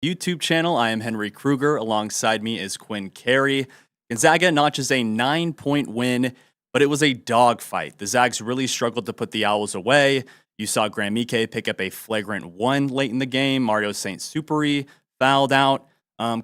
YouTube channel. I am Henry Kruger. Alongside me is Quinn Carey. Gonzaga notches a 9-point win, but it was a dogfight. The Zags really struggled to put the Owls away. You saw Graham Ike pick up a flagrant one late in the game. Mario St. Superi fouled out.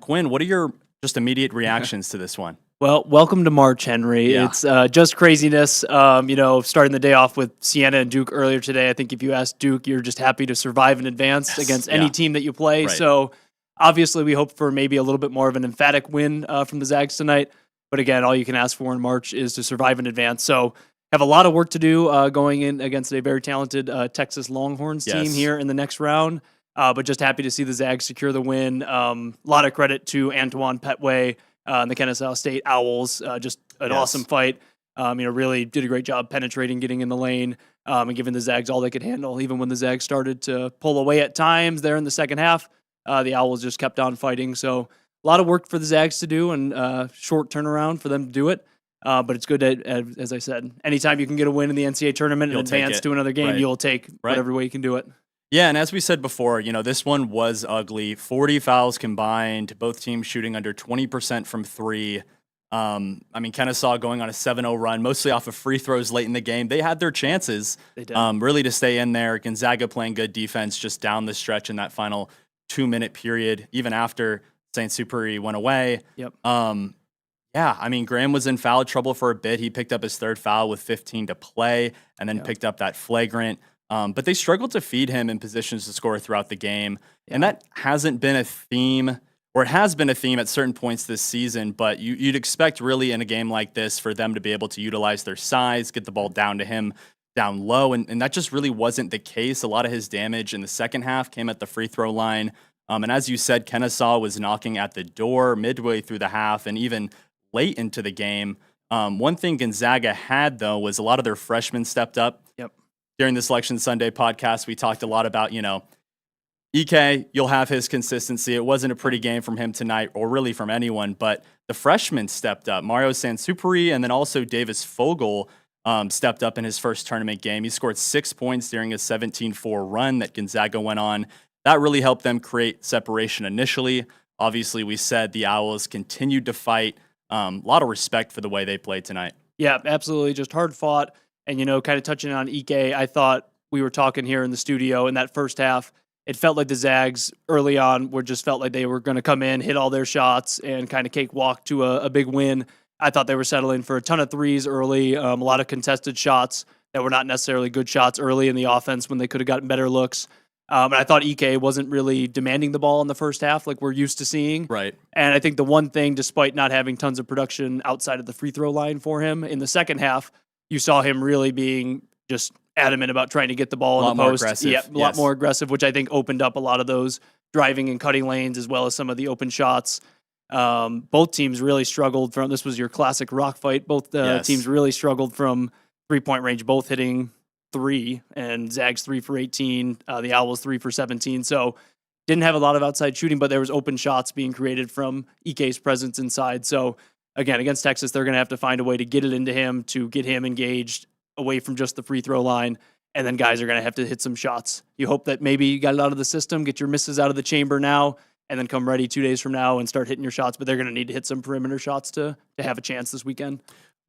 Quinn, what are your just immediate reactions to this one? Well, welcome to March, Henry. Yeah. It's just craziness. Starting the day off with Siena and Duke earlier today. I think if you ask Duke, you're just happy to survive and advance against any team that you play. Right. So obviously we hope for maybe a little bit more of an emphatic win from the Zags tonight. But again, all you can ask for in March is to survive and advance. So have a lot of work to do going in against a very talented Texas Longhorns team here in the next round. But just happy to see the Zags secure the win. A lot of credit to Antoine Petway and the Kennesaw State Owls. Just an awesome fight. Really did a great job penetrating, getting in the lane, and giving the Zags all they could handle. Even when the Zags started to pull away at times there in the second half, the Owls just kept on fighting. So a lot of work for the Zags to do and short turnaround for them to do it. But it's good that, as I said, anytime you can get a win in the NCAA tournament and advance to another game, you'll take whatever way you can do it. Yeah, and as we said before, this one was ugly. 40 fouls combined, both teams shooting under 20% from three. Kennesaw going on a 7-0 run, mostly off of free throws late in the game. They had their chances, really, to stay in there. Gonzaga playing good defense just down the stretch in that final 2-minute period, even after St. Superi went away. Graham was in foul trouble for a bit. He picked up his third foul with 15 to play and then picked up that flagrant. But they struggled to feed him in positions to score throughout the game. And that hasn't been a theme, or it has been a theme at certain points this season, but you'd expect really in a game like this for them to be able to utilize their size, get the ball down to him down low, and that just really wasn't the case. A lot of his damage in the second half came at the free throw line. And as you said, Kennesaw was knocking at the door midway through the half and even late into the game. One thing Gonzaga had, though, was a lot of their freshmen stepped up. During the Selection Sunday podcast, we talked a lot about, Ike, you'll have his consistency. It wasn't a pretty game from him tonight, or really from anyone, but the freshmen stepped up. Mario St. Superi and then also Davis Fogel stepped up in his first tournament game. He scored 6 points during a 17-4 run that Gonzaga went on. That really helped them create separation initially. Obviously, we said the Owls continued to fight. A lot of respect for the way they played tonight. Yeah, absolutely. Just hard fought. And, kind of touching on Ike, I thought we were talking here in the studio in that first half. It felt like the Zags early on felt like they were going to come in, hit all their shots, and kind of cakewalk to a big win. I thought they were settling for a ton of threes early, a lot of contested shots that were not necessarily good shots early in the offense when they could have gotten better looks. And I thought Ike wasn't really demanding the ball in the first half like we're used to seeing. Right. And I think the one thing, despite not having tons of production outside of the free throw line for him in the second half, you saw him really being just adamant about trying to get the ball in the post. Yeah, a lot more aggressive, which I think opened up a lot of those driving and cutting lanes as well as some of the open shots. Both teams really struggled from, this was your classic rock fight. Both teams really struggled from 3-point range, both hitting 3, and Zags 3 for 18, the Owls 3 for 17. So didn't have a lot of outside shooting, but there was open shots being created from Ike's presence inside. So again, against Texas, they're going to have to find a way to get it into him, to get him engaged away from just the free throw line, and then guys are going to have to hit some shots. You hope that maybe you got it out of the system, get your misses out of the chamber now, and then come ready 2 days from now and start hitting your shots, but they're going to need to hit some perimeter shots to have a chance this weekend.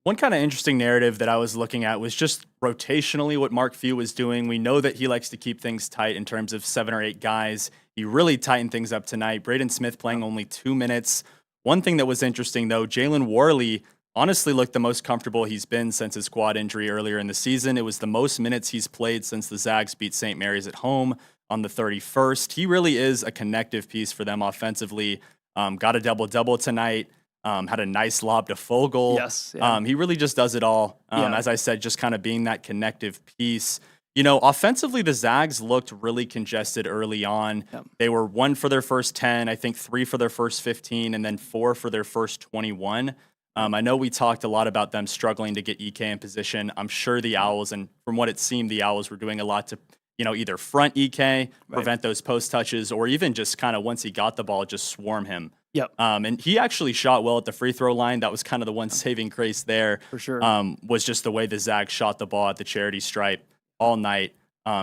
One kind of interesting narrative that I was looking at was just rotationally what Mark Few was doing. We know that he likes to keep things tight in terms of 7 or 8 guys. He really tightened things up tonight. Braden Smith playing only 2 minutes. One thing that was interesting, though, Jalen Worley honestly looked the most comfortable he's been since his quad injury earlier in the season. It was the most minutes he's played since the Zags beat St. Mary's at home on the 31st. He really is a connective piece for them offensively. Got a double-double tonight. Had a nice lob to Fogel. He really just does it all. As I said, just kind of being that connective piece. Offensively, the Zags looked really congested early on. They were 1 for their first 10, I think 3 for their first 15, and then 4 for their first 21. I know we talked a lot about them struggling to get Ike in position. I'm sure the Owls, and from what it seemed, the Owls were doing a lot to, either front Ike, prevent those post touches, or even just kind of once he got the ball, just swarm him. And he actually shot well at the free throw line. That was kind of the one saving grace there. For sure. Was just the way the Zags shot the ball at the charity stripe all night,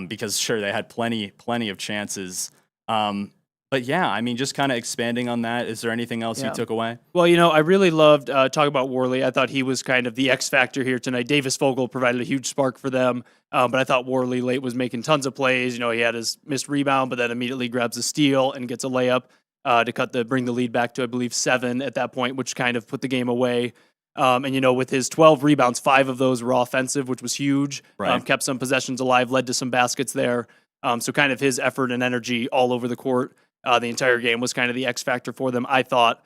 because sure, they had plenty of chances. But But yeah, I mean, just kind of expanding on that. Is there anything else you took away? Well, I really loved talking about Worley. I thought he was kind of the X factor here tonight. Davis Vogel provided a huge spark for them, but I thought Worley late was making tons of plays. He had his missed rebound, but then immediately grabs a steal and gets a layup to bring the lead back to, I believe, 7 at that point, which kind of put the game away. And with his 12 rebounds, 5 of those were offensive, which was huge. Right. Kept some possessions alive, led to some baskets there. So kind of his effort and energy all over the court. The entire game was kind of the X factor for them, I thought.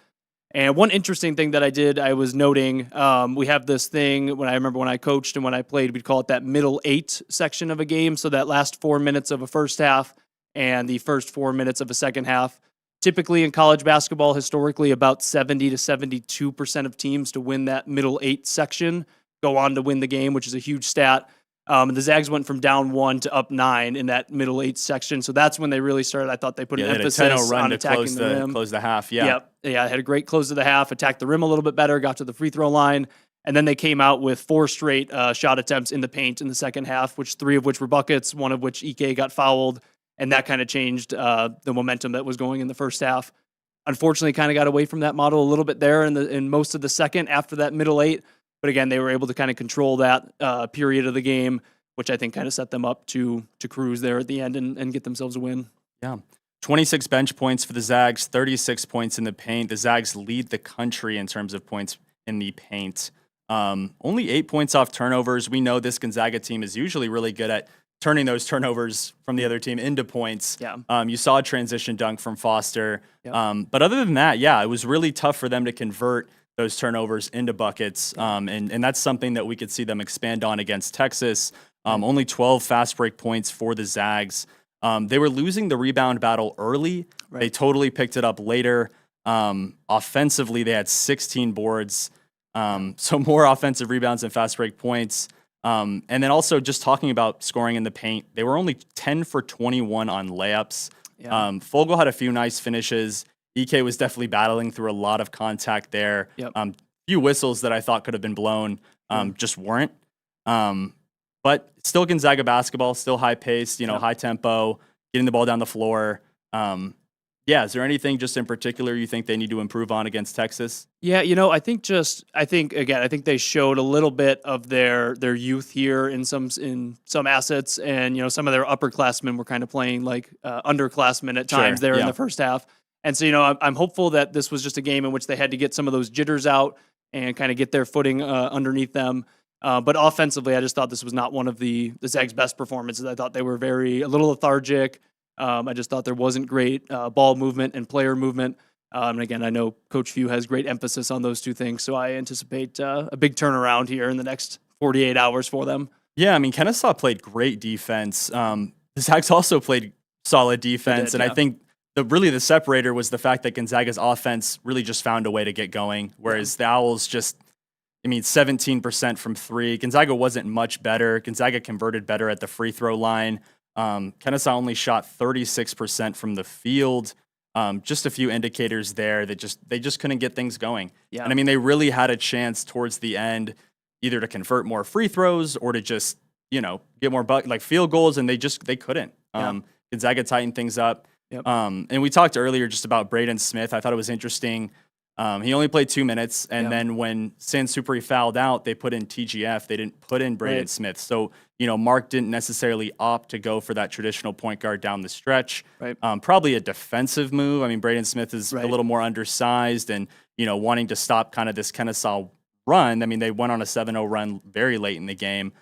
And one interesting thing that I was noting, we have this thing when I coached and when I played, we'd call it that middle 8 section of a game. So that last 4 minutes of a first half and the first 4 minutes of a second half. Typically in college basketball, historically, about 70 to 72% of teams to win that middle 8 section go on to win the game, which is a huge stat. The Zags went from down 1 to up 9 in that middle 8 section. So that's when they really started. I thought they put an emphasis on attacking the rim. Close the half, yeah. Yeah, had a great close to the half, attacked the rim a little bit better, got to the free throw line, and then they came out with 4 straight shot attempts in the paint in the second half, 3 of which were buckets, 1 of which Ike got fouled, and that kind of changed the momentum that was going in the first half. Unfortunately, kind of got away from that model a little bit there in most of the second after that middle 8. But again, they were able to kind of control that period of the game, which I think kind of set them up to cruise there at the end and get themselves a win. Yeah. 26 bench points for the Zags, 36 points in the paint. The Zags lead the country in terms of points in the paint. Only 8 points off turnovers. We know this Gonzaga team is usually really good at turning those turnovers from the other team into points. Yeah. You saw a transition dunk from Foster. Yep. But other than that, yeah, it was really tough for them to convert those turnovers into buckets. And that's something that we could see them expand on against Texas. Only 12 fast break points for the Zags. They were losing the rebound battle early. Right. They totally picked it up later. Offensively, they had 16 boards. So more offensive rebounds and fast break points. And then also just talking about scoring in the paint, they were only 10 for 21 on layups. Yeah. Fogel had a few nice finishes. Ike was definitely battling through a lot of contact there. Yep. Few whistles that I thought could have been blown just weren't. But still Gonzaga basketball, still high paced, high tempo, getting the ball down the floor. Is there anything just in particular you think they need to improve on against Texas? Yeah, I think they showed a little bit of their youth here in some assets, and some of their upperclassmen were kind of playing like underclassmen at times in the first half. And so I'm hopeful that this was just a game in which they had to get some of those jitters out and kind of get their footing underneath them. But offensively, I just thought this was not one of the Zags' best performances. I thought they were a little lethargic. I just thought there wasn't great ball movement and player movement. And again, I know Coach Few has great emphasis on those two things, so I anticipate a big turnaround here in the next 48 hours for them. Yeah, I mean, Kennesaw played great defense. The Zags also played solid defense, I think the separator was the fact that Gonzaga's offense really just found a way to get going, whereas the Owls 17% from 3. Gonzaga wasn't much better. Gonzaga converted better at the free throw line. Kennesaw only shot 36% from the field. Just a few indicators there that they just couldn't get things going. Yeah. And I mean, they really had a chance towards the end either to convert more free throws or to just, get more field goals, and they couldn't. Gonzaga tightened things up. Yep. And we talked earlier just about Braden Smith. I thought it was interesting. He only played 2 minutes, and then when Sansupri fouled out, they put in TGF. They didn't put in Braden Smith. So, Mark didn't necessarily opt to go for that traditional point guard down the stretch. Right. Probably a defensive move. I mean, Braden Smith is a little more undersized and, wanting to stop kind of this Kennesaw run. I mean, they went on a 7-0 run very late in the game,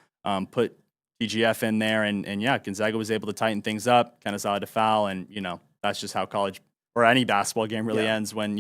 put TGF in there, and Gonzaga was able to tighten things up. Kennesaw had to foul, and, that's just how college or any basketball game really ends when,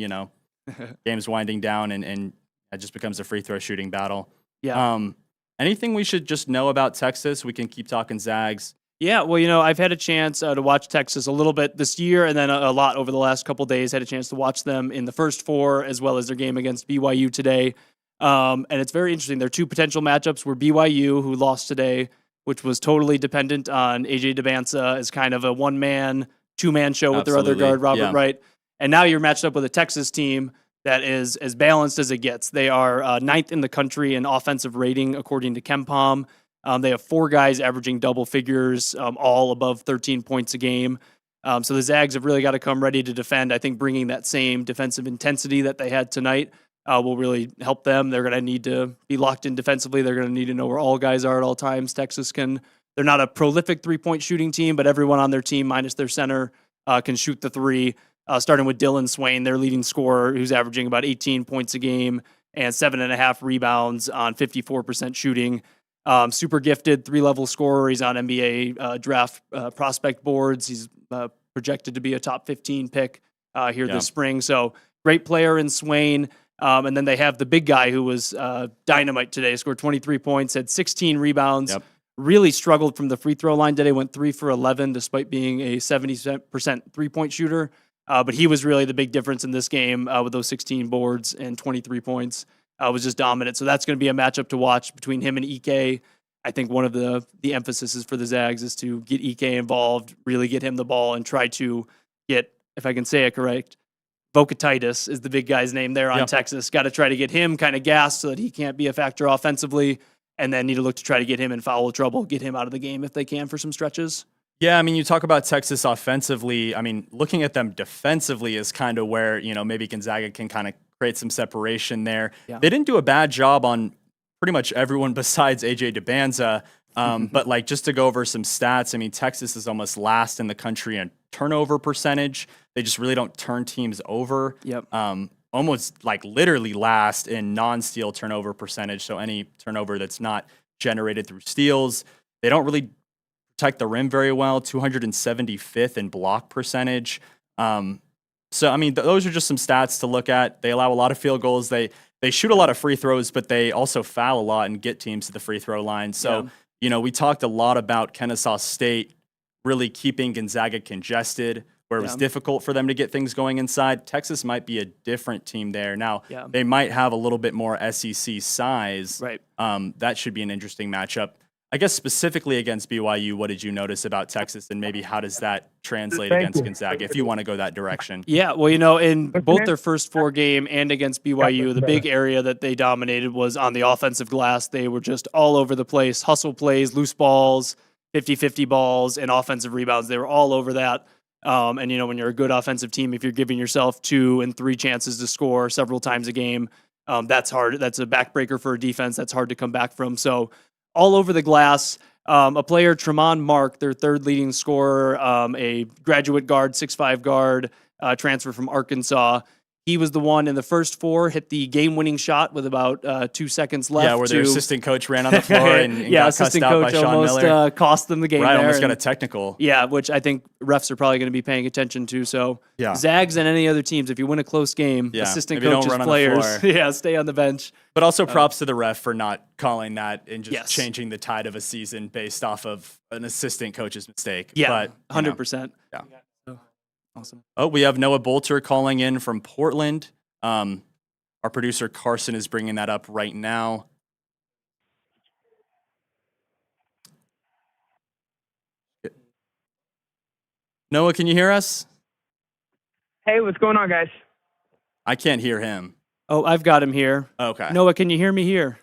game's winding down and it just becomes a free throw shooting battle. Yeah. Anything we should just know about Texas? We can keep talking Zags. Yeah, well, I've had a chance to watch Texas a little bit this year, and then a lot over the last couple of days. Had a chance to watch them in the first 4, as well as their game against BYU today. And it's very interesting. Their 2 potential matchups were BYU, who lost today, which was totally dependent on AJ Devanza as kind of a 1-man, 2-man show with their other guard, Robert Wright. And now you're matched up with a Texas team that is as balanced as it gets. They are 9th in the country in offensive rating, according to KenPom. They have 4 guys averaging double figures, all above 13 points a game. So the Zags have really got to come ready to defend. I think bringing that same defensive intensity that they had tonight will really help them. They're going to need to be locked in defensively. They're going to need to know where all guys are at all times. They're not a prolific three-point shooting team, but everyone on their team, minus their center, can shoot the three. Starting with Dylan Swain, their leading scorer, who's averaging about 18 points a game and 7.5 rebounds on 54% shooting. Super gifted, 3-level scorer. He's on NBA draft prospect boards. He's projected to be a top 15 pick here this spring. So great player in Swain. And then they have the big guy who was dynamite today, scored 23 points, had 16 rebounds. Yep. Really struggled from the free throw line today, went 3 for 11 despite being a 70% three-point shooter. But he was really the big difference in this game with those 16 boards and 23 points. Was just dominant. So that's going to be a matchup to watch between him and Ike. I think one of the emphasis for the Zags is to get Ike involved, really get him the ball, and try to get, if I can say it correct, Vokatitis is the big guy's name there on Texas. Got to try to get him kind of gassed so that he can't be a factor offensively, and then need to look to try to get him in foul trouble, get him out of the game if they can for some stretches. Yeah, I mean, you talk about Texas offensively. I mean, looking at them defensively is kind of where, maybe Gonzaga can kind of create some separation there. Yeah. They didn't do a bad job on pretty much everyone besides AJ DeBanza. But like, just to go over some stats, I mean, Texas is almost last in the country in turnover percentage. They just really don't turn teams over. Yep. Almost like literally last in non-steal turnover percentage. So any turnover that's not generated through steals. They don't really protect the rim very well, 275th in block percentage. So, I mean, those are just some stats to look at. They allow a lot of field goals. They shoot a lot of free throws, but they also foul a lot and get teams to the free throw line. So, we talked a lot about Kennesaw State really keeping Gonzaga congested, where it was difficult for them to get things going inside. Texas might be a different team there. Now, they might have a little bit more SEC size. Right. That should be an interesting matchup. I guess specifically against BYU, what did you notice about Texas, and maybe how does that translate against Gonzaga, if you want to go that direction? Yeah, well, in both their first 4 game and against BYU, the big area that they dominated was on the offensive glass. They were just all over the place, hustle plays, loose balls, 50-50 balls, and offensive rebounds. They were all over that. And, when you're a good offensive team, if you're giving yourself 2 and 3 chances to score several times a game, that's hard. That's a backbreaker for a defense. That's hard to come back from. So, all over the glass. A player, Tremont Mark, their third leading scorer, a graduate guard, 6'5" guard, transfer from Arkansas. He was the one in the first 4, hit the game-winning shot with about 2 seconds left. Yeah, where their assistant coach ran on the floor and got assistant cussed out coach by Sean almost Miller. Cost them the game. Right, there almost got a technical. Yeah, which I think refs are probably going to be paying attention to. So Zags and any other teams, if you win a close game, assistant coaches, players, stay on the bench. But also props to the ref for not calling that and just changing the tide of a season based off of an assistant coach's mistake. Yeah, but, 100%. Yeah. Awesome. Oh, we have Noah Bolter calling in from Portland. Our producer Carson is bringing that up right now. Noah, can you hear us? Hey, what's going on, guys? I can't hear him. Oh, I've got him here. Okay. Noah, can you hear me here?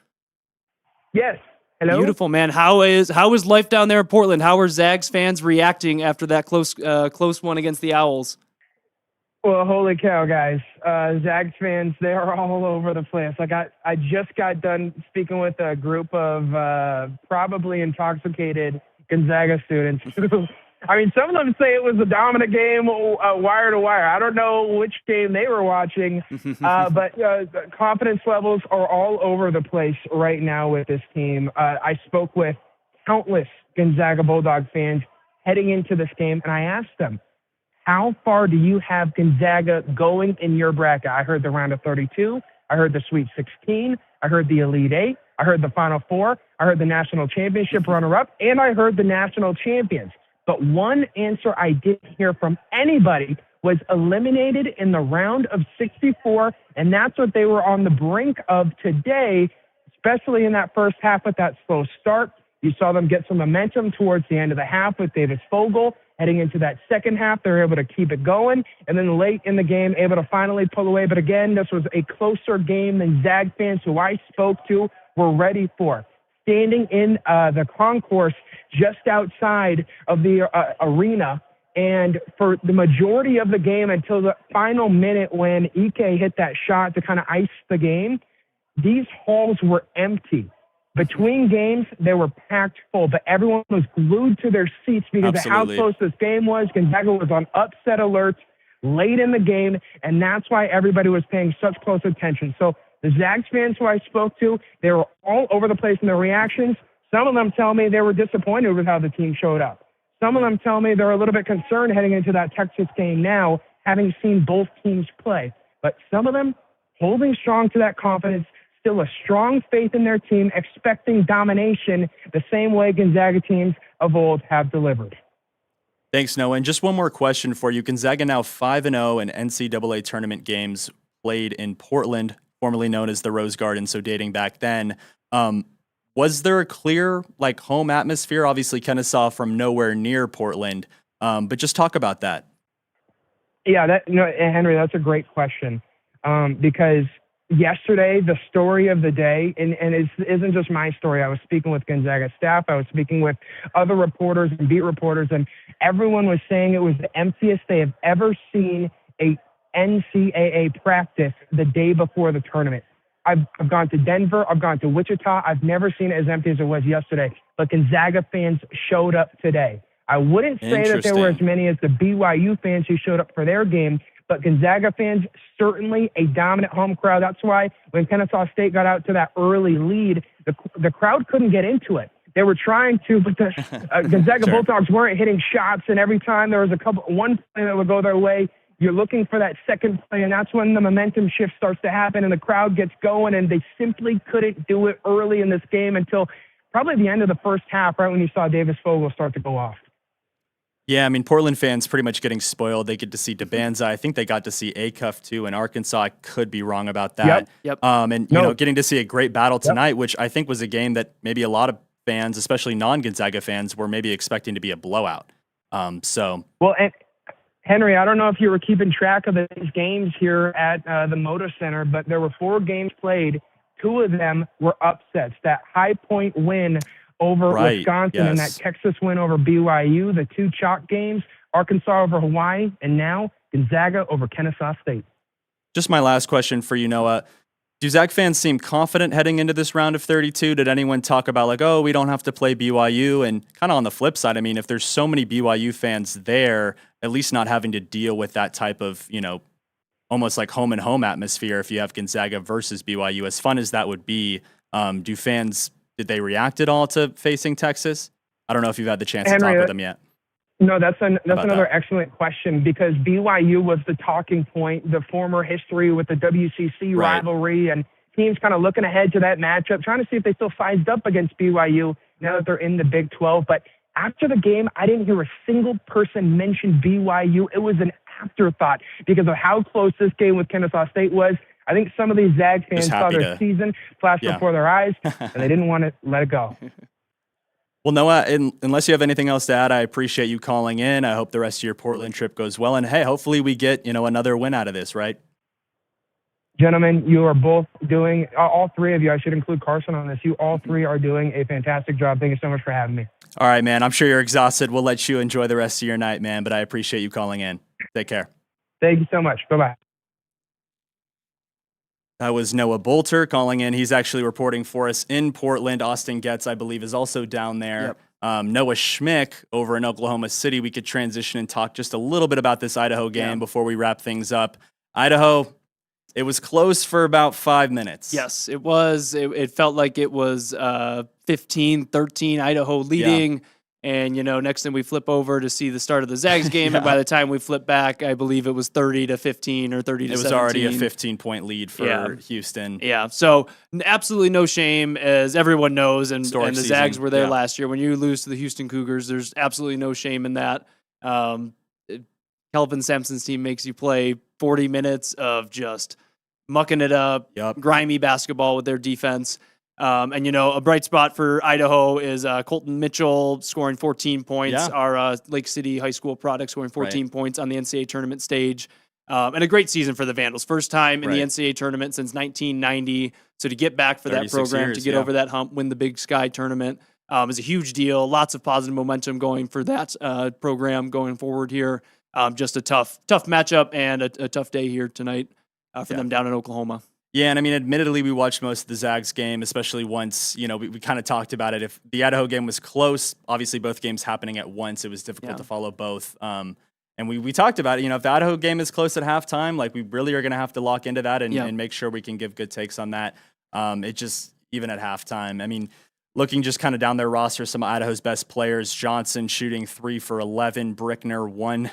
Yes. Hello. Beautiful, man. How is life down there in Portland? How are Zags fans reacting after that close one against the Owls? Well, holy cow, guys. Zags fans, they are all over the place. I just got done speaking with a group of probably intoxicated Gonzaga students who, some of them say it was a dominant game, wire to wire. I don't know which game they were watching, but the confidence levels are all over the place right now with this team. I spoke with countless Gonzaga Bulldog fans heading into this game, and I asked them, how far do you have Gonzaga going in your bracket? I heard the round of 32. I heard the Sweet 16. I heard the Elite 8. I heard the Final Four. I heard the National Championship runner-up, and I heard the National Champions. But one answer I didn't hear from anybody was eliminated in the round of 64, and that's what they were on the brink of today, especially in that first half with that slow start. You saw them get some momentum towards the end of the half with Davis Vogel. Heading into that second half, they were able to keep it going, and then late in the game, able to finally pull away. But again, this was a closer game than Zag fans who I spoke to were ready for. Standing in the concourse just outside of the arena And for the majority of the game until the final minute when Ike hit that shot to kind of ice the game, these halls were empty. Between games, they were packed full, but everyone was glued to their seats because of how close this game was. Gonzaga was on upset alert late in the game, and that's why everybody was paying such close attention. So the Zags fans who I spoke to, they were all over the place in their reactions. Some of them tell me they were disappointed with how the team showed up. Some of them tell me they're a little bit concerned heading into that Texas game now, having seen both teams play. But some of them holding strong to that confidence, still a strong faith in their team, expecting domination the same way Gonzaga teams of old have delivered. Thanks, Noah. And just one more question for you. Gonzaga now 5-0 in NCAA tournament games played in Portland, formerly known as the Rose Garden, so dating back then. Was there a clear home atmosphere? Obviously, Kennesaw from nowhere near Portland, but just talk about that. Yeah, Henry, that's a great question because yesterday, the story of the day, and it isn't just my story. I was speaking with Gonzaga staff. I was speaking with other reporters and beat reporters, and everyone was saying it was the emptiest they have ever seen a NCAA practice the day before the tournament. I've gone to Denver. I've gone to Wichita. I've never seen it as empty as it was yesterday. But Gonzaga fans showed up today. I wouldn't say that there were as many as the BYU fans who showed up for their game, but Gonzaga fans, certainly a dominant home crowd. That's why when Kennesaw State got out to that early lead, the crowd couldn't get into it. They were trying to, but the Gonzaga Bulldogs weren't hitting shots, and every time there was one play that would go their way, you're looking for that second play, and that's when the momentum shift starts to happen and the crowd gets going, and they simply couldn't do it early in this game until probably the end of the first half, right when you saw Davis Fogel start to go off. Yeah, I mean, Portland fans pretty much getting spoiled. They get to see DeBanza. I think they got to see Acuff too in Arkansas. I could be wrong about that. Yep. And getting to see a great battle tonight, which I think was a game that maybe a lot of fans, especially non-Gonzaga fans, were maybe expecting to be a blowout. Well, and Henry, I don't know if you were keeping track of these games here at the Moda Center, but there were 4 games played. 2 of them were upsets. That High Point win over Wisconsin and that Texas win over BYU, the 2 chalk games, Arkansas over Hawaii, and now Gonzaga over Kennesaw State. Just my last question for you, Noah. Do Zag fans seem confident heading into this round of 32? Did anyone talk about we don't have to play BYU? And kind of on the flip side, I mean, if there's so many BYU fans there, at least not having to deal with that type of, almost like home and home atmosphere if you have Gonzaga versus BYU, as fun as that would be, did they react at all to facing Texas? I don't know if you've had the chance to talk with them yet. No, that's another excellent question because BYU was the talking point, the former history with the WCC rivalry and teams kind of looking ahead to that matchup, trying to see if they still sized up against BYU now that they're in the Big 12. But after the game, I didn't hear a single person mention BYU. It was an afterthought because of how close this game with Kennesaw State was. I think some of these Zag fans saw their season flash before their eyes, and they didn't want to let it go. Well, Noah, unless you have anything else to add, I appreciate you calling in. I hope the rest of your Portland trip goes well. And, hey, hopefully we get, another win out of this, right? Gentlemen, you are both doing, all 3 of you, I should include Carson on this, you all 3 are doing a fantastic job. Thank you so much for having me. All right, man. I'm sure you're exhausted. We'll let you enjoy the rest of your night, man, but I appreciate you calling in. Take care. Thank you so much. Bye-bye. That was Noah Bolter calling in. He's actually reporting for us in Portland. Austin Getz, I believe, is also down there. Yep. Noah Schmick over in Oklahoma City. We could transition and talk just a little bit about this Idaho game before we wrap things up. Idaho, it was close for about 5 minutes. Yes, it was. It felt like it was 15-13 Idaho leading. Yeah. And, next thing we flip over to see the start of the Zags game. And by the time we flip back, I believe it was 30-15 or 30-17. It was already a 15-point lead for Houston. Yeah. So absolutely no shame, as everyone knows. And the Zags were there last year. When you lose to the Houston Cougars, there's absolutely no shame in that. Kelvin Sampson's team makes you play 40 minutes of just mucking it up, grimy basketball with their defense. And, a bright spot for Idaho is Colton Mitchell scoring 14 points, our Lake City High School product scoring 14 points on the NCAA tournament stage. And a great season for the Vandals. First time in the NCAA tournament since 1990. So to get back for that program, to get over that hump, win the Big Sky tournament, is a huge deal. Lots of positive momentum going for that program going forward here. Just a tough matchup and a tough day here tonight for them down in Oklahoma. Yeah, and I mean, admittedly, we watched most of the Zags game, especially once, we kind of talked about it. If the Idaho game was close, obviously both games happening at once, it was difficult to follow both. And we talked about it, if the Idaho game is close at halftime, like we really are going to have to lock into that and make sure we can give good takes on that. It just, even at halftime, I mean, looking just kind of down their roster, some of Idaho's best players, Johnson shooting 3 for 11, Brickner 1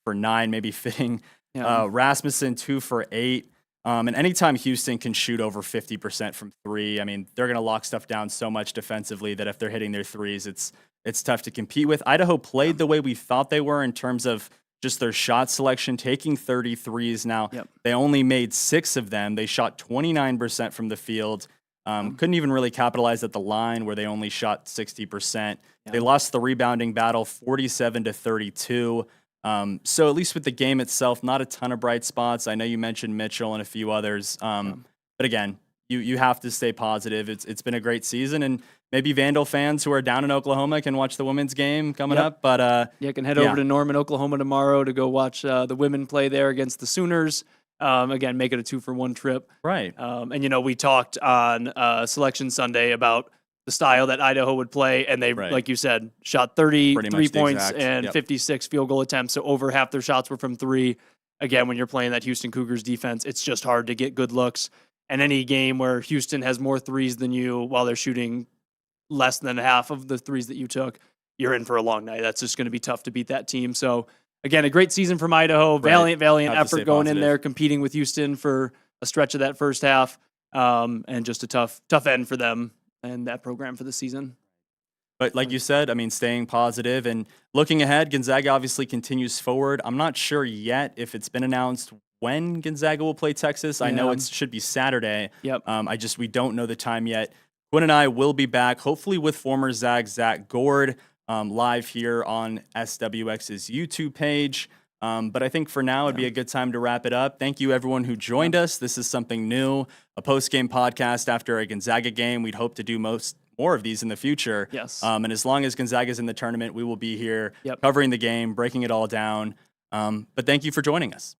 for 9, maybe fitting, Rasmussen 2 for 8. And anytime Houston can shoot over 50% from 3, I mean, they're going to lock stuff down so much defensively that if they're hitting their threes, it's tough to compete with. Idaho played the way we thought they were in terms of just their shot selection, taking 33s. Now, they only made 6 of them. They shot 29% from the field. Couldn't even really capitalize at the line where they only shot 60%. They lost the rebounding battle 47-32. So at least with the game itself, not a ton of bright spots. I know you mentioned Mitchell and a few others. But again, you have to stay positive. It's been a great season, and maybe Vandal fans who are down in Oklahoma can watch the women's game coming up. But can head over to Norman, Oklahoma tomorrow to go watch the women play there against the Sooners. Again, make it a 2-for-1 trip. Right. And we talked on Selection Sunday about the style that Idaho would play, and they, like you said, shot 33 points and 56 field goal attempts, so over half their shots were from 3. Again, when you're playing that Houston Cougars defense, it's just hard to get good looks. And any game where Houston has more threes than you while they're shooting less than half of the threes that you took, you're in for a long night. That's just going to be tough to beat that team. So, again, a great season from Idaho. Valiant effort going in there, competing with Houston for a stretch of that first half, and just a tough end for them and that program for the season. But like you said, I mean, staying positive and looking ahead, Gonzaga obviously continues forward. I'm not sure yet if it's been announced when Gonzaga will play Texas. I know it should be Saturday. We don't know the time yet. Quinn and I will be back, hopefully with former Zag Zach Gourde, live here on SWX's YouTube page. But I think for now, it'd be a good time to wrap it up. Thank you, everyone who joined us. This is something new, a post-game podcast after a Gonzaga game. We'd hope to do more of these in the future. Yes. And as long as Gonzaga's in the tournament, we will be here covering the game, breaking it all down. But thank you for joining us.